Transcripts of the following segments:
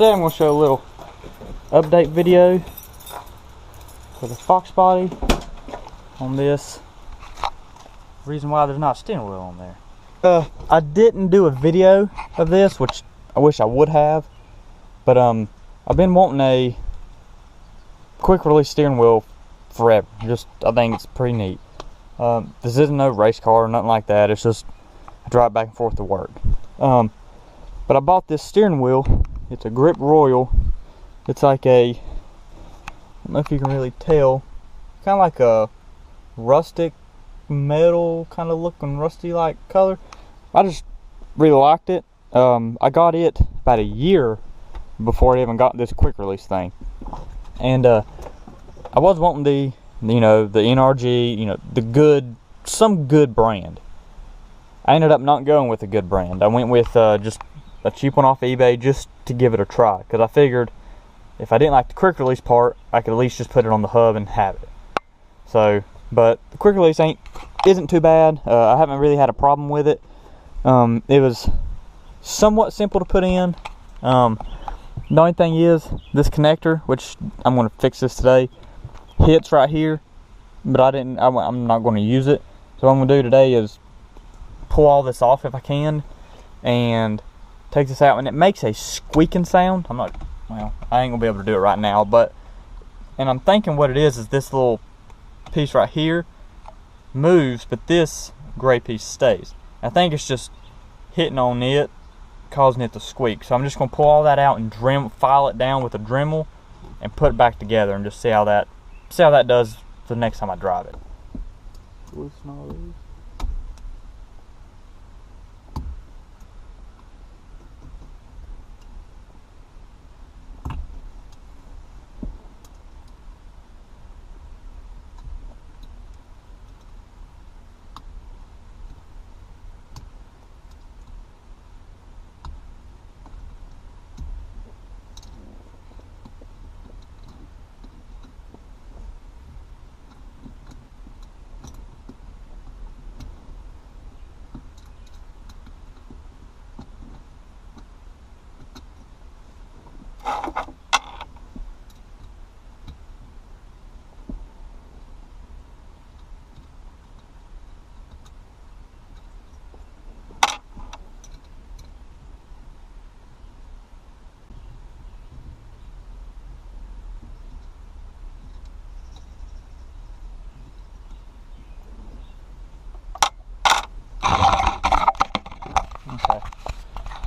Today I'm going to show a little update video for the Fox body on this. Reason why there's not a steering wheel on there. I didn't do a video of this, which I wish I would have, but I've been wanting a quick release steering wheel forever. I think it's pretty neat. This isn't no race car or nothing like that. It's just I drive back and forth to work. But I bought this steering wheel. It's a Grip Royal. It's like I don't know if you can really tell, kind of like a rustic metal kind of looking, rusty like color. I just really liked it. I got it about a year before I even got this quick release thing, and I was wanting the NRG, some good brand. I ended up not going with a good brand. I went with just a cheap one off eBay just to give it a try, because I figured if I didn't like the quick release part, I could at least just put it on the hub and have it. So, but the quick release isn't too bad. I haven't really had a problem with it. It was somewhat simple to put in. The only thing is this connector, which I'm going to fix this today, hits right here, but I'm not going to use it. So what I'm going to do today is pull all this off if I can and take this out, and it makes a squeaking sound. I ain't gonna be able to do it right now, and I'm thinking what it is this little piece right here moves, but this gray piece stays. I think it's just hitting on it, causing it to squeak. So I'm just gonna pull all that out and file it down with a Dremel and put it back together and just see how that does the next time I drive it. Loosen all these. Okay.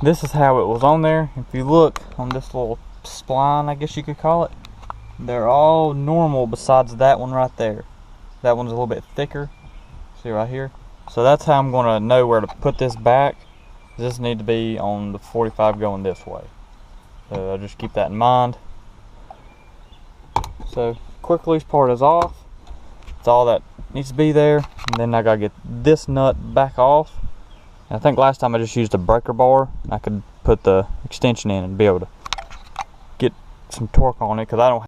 This is how it was on there. If you look on this little spline, I guess you could call it, they're all normal besides that one right there. That one's a little bit thicker. See right here? So that's how I'm going to know where to put this back. This needs to be on the 45 going this way. So I'll just keep that in mind. So quick release part is off. It's all that needs to be there. And then I got to get this nut back off. I think last time I just used a breaker bar. I could put the extension in and be able to get some torque on it, because I don't.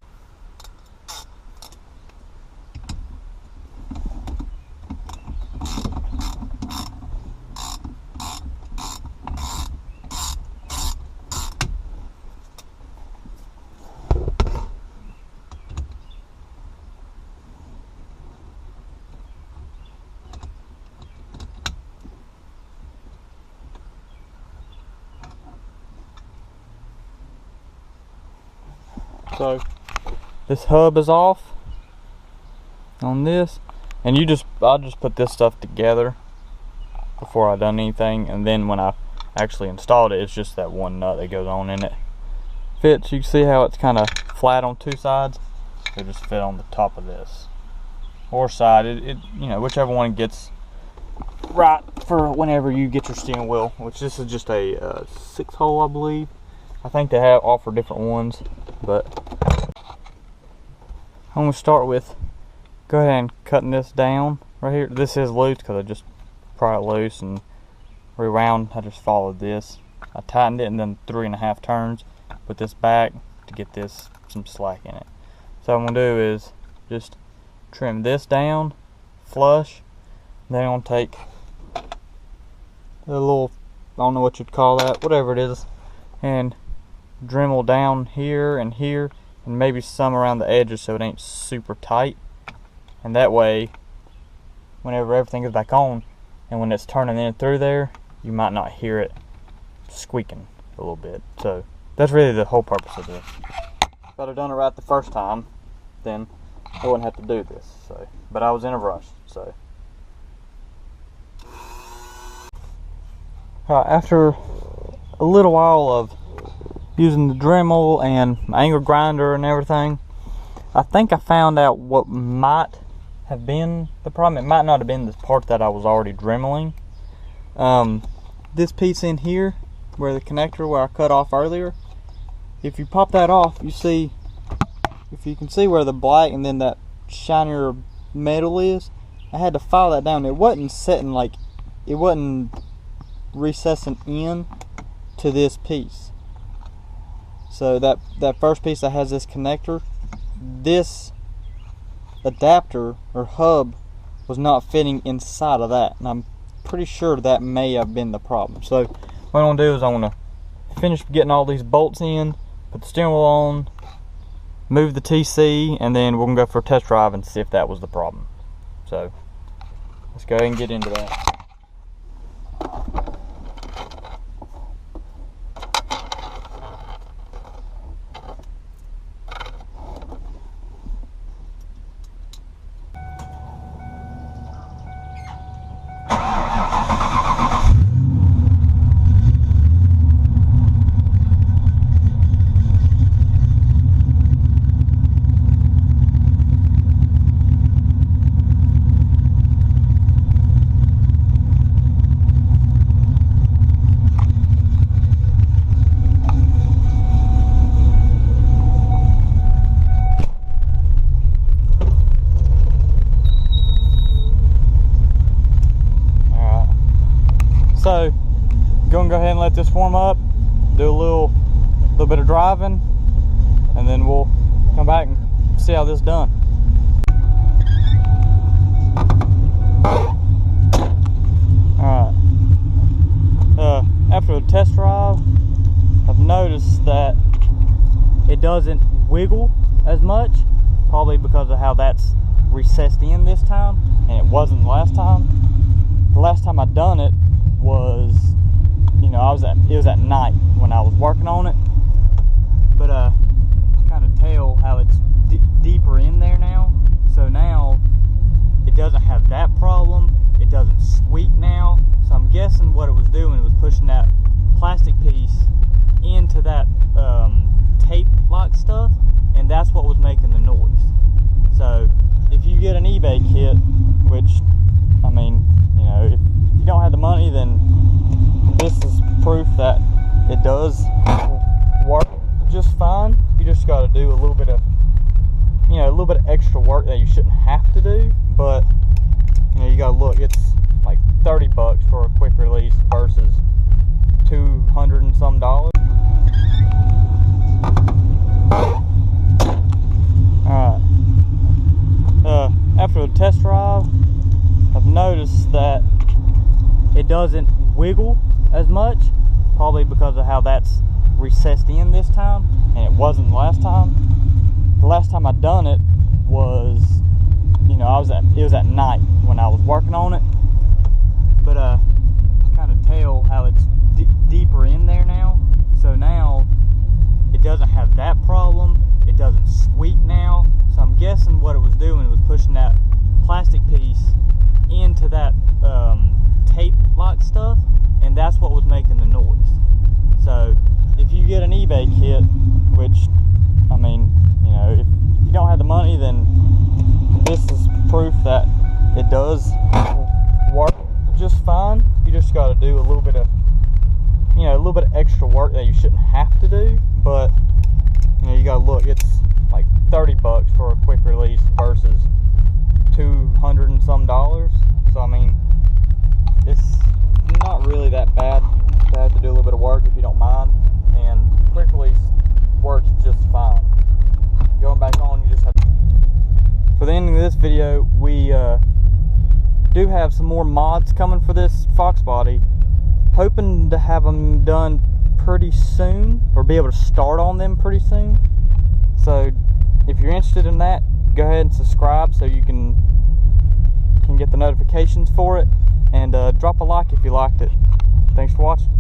So this hub is off on this, and I'll just put this stuff together before I done anything, and then when I actually installed it, it's just that one nut that goes on in it. Fits. You can see how it's kind of flat on two sides. It just fit on the top of this or side. Whichever one gets right for whenever you get your steering wheel. Which this is just a 6-hole, I believe. I think they offer different ones, but I'm going to start with go ahead and cutting this down right here. This is loose because I just pry it loose and rewound. I just followed this. I tightened it and then 3.5 turns. Put this back to get some slack in it. So what I'm going to do is just trim this down flush. Then I'm going to take a little, I don't know what you'd call that, whatever it is, and Dremel down here, and maybe some around the edges so it ain't super tight. And that way, whenever everything is back on, and when it's turning in through there, you might not hear it squeaking a little bit. So that's really the whole purpose of this. If I'd have done it right the first time, then I wouldn't have to do this. So, but I was in a rush. So, after a little while of using the Dremel and my angle grinder and everything, I think I found out what might have been the problem. It might not have been the part that I was already dremeling. This piece in here, where the connector where I cut off earlier, if you pop that off, you see, if you can see where the black and then that shinier metal is, I had to file that down. It wasn't setting, like, it wasn't recessing in to this piece. So that first piece that has this connector, this adapter or hub was not fitting inside of that, and I'm pretty sure that may have been the problem. So what I'm going to do is I want to finish getting all these bolts in, put the steering wheel on, move the TC, and then we're going to go for a test drive and see if that was the problem. So let's go ahead and get into that. So, gonna go ahead and let this warm up, do a little bit of driving, and then we'll come back and see how this is done. Alright. After the test drive, I've noticed that it doesn't wiggle as much, probably because of how that's recessed in this time, and it wasn't the last time. The last time I done it was, you know, it was at night when I was working on it, but kind of tell how it's deeper in there now. So now it doesn't have that problem. It doesn't squeak now. So I'm guessing what it was doing was pushing that plastic piece into that tape lock stuff, and that's what was making the noise. So if you get an eBay kit, which, I mean, you know, if you don't have the money, then this is proof that it does work just fine. You just got to do a little bit of, you know, a little bit of extra work that you shouldn't have to do, but, you know, you got to look, it's like 30 bucks for a quick release versus 200 and some dollars. Alright. After the test drive, I've noticed that it doesn't wiggle as much, probably because of how that's recessed in this time, and it wasn't the last time. The last time I done it was, you know, it was at night when I was working on it, but kind of tell how it's deeper in there now. So now it doesn't have that problem. It doesn't squeak now. So I'm guessing what it was doing was pushing that plastic piece into that tape lock stuff, and that's what was making the noise. So if you get an eBay kit, which, I mean, you know, if you don't have the money, then this is proof that it does work just fine. You just got to do a little bit of, you know, a little bit of extra work that you shouldn't have to do, but, you know, you got to look, it's like 30 bucks for a quick release versus 200 and some dollars. So I mean, it's not really that bad to have to do a little bit of work if you don't mind, and quick release works just fine. Going back on, you just have to. For the ending of this video, we do have some more mods coming for this Fox body, hoping to have them done pretty soon, or be able to start on them pretty soon. So if you're interested in that, go ahead and subscribe so you can get the notifications for it, and drop a like if you liked it. Thanks for watching.